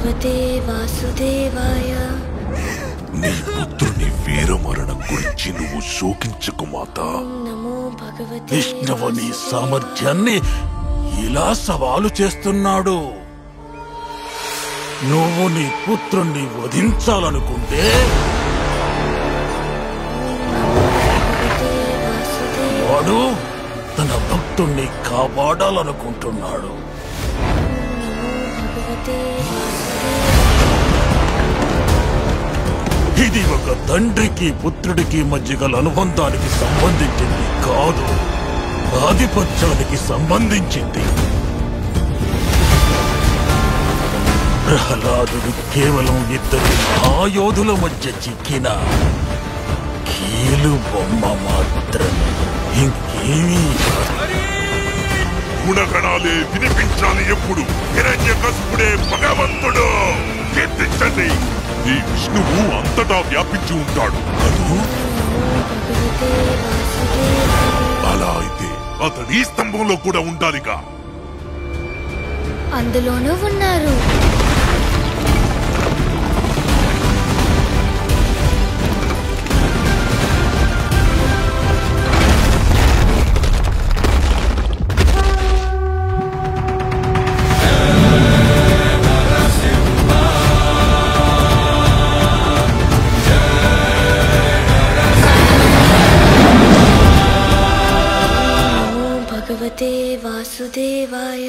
భగవతే వాసుదేవాయ. నీ పుత్రుని వీరమరణం గురించి నువ్వు శోకించకు మాతా. నమో భగవతే విష్ణువు నీ సామర్థ్యాన్ని ఇలా సవాలు చేస్తున్నాడు. నువ్వు నీ పుత్రుణ్ణి వధించాలనుకుంటే వాడు తన భక్తుణ్ణి కాపాడాలనుకుంటున్నాడు. ఇది ఒక తండ్రికి పుత్రుడికి మధ్య గల అనుబంధానికి సంబంధించింది కాదు, ఆధిపత్యానికి సంబంధించింది. ప్రహ్లాదుడు కేవలం ఇద్దరు మహాయోధుల మధ్య చిక్కిన కీలు బొమ్మ మాత్రమే, ఇంకేమీ కాదు. గుణగణాలే వినిపించాలి ఎప్పుడు. హిరణ్యకశిపుడే భగవంతుడు. కీర్తించండి. ఈ విష్ణువు అంతటా వ్యాపించి ఉంటాడు. అలా అయితే అతడు ఈ స్తంభంలో కూడా ఉండాలిగా. అందులోనూ ఉన్నారు. భగవతే వాసుదేవాయ.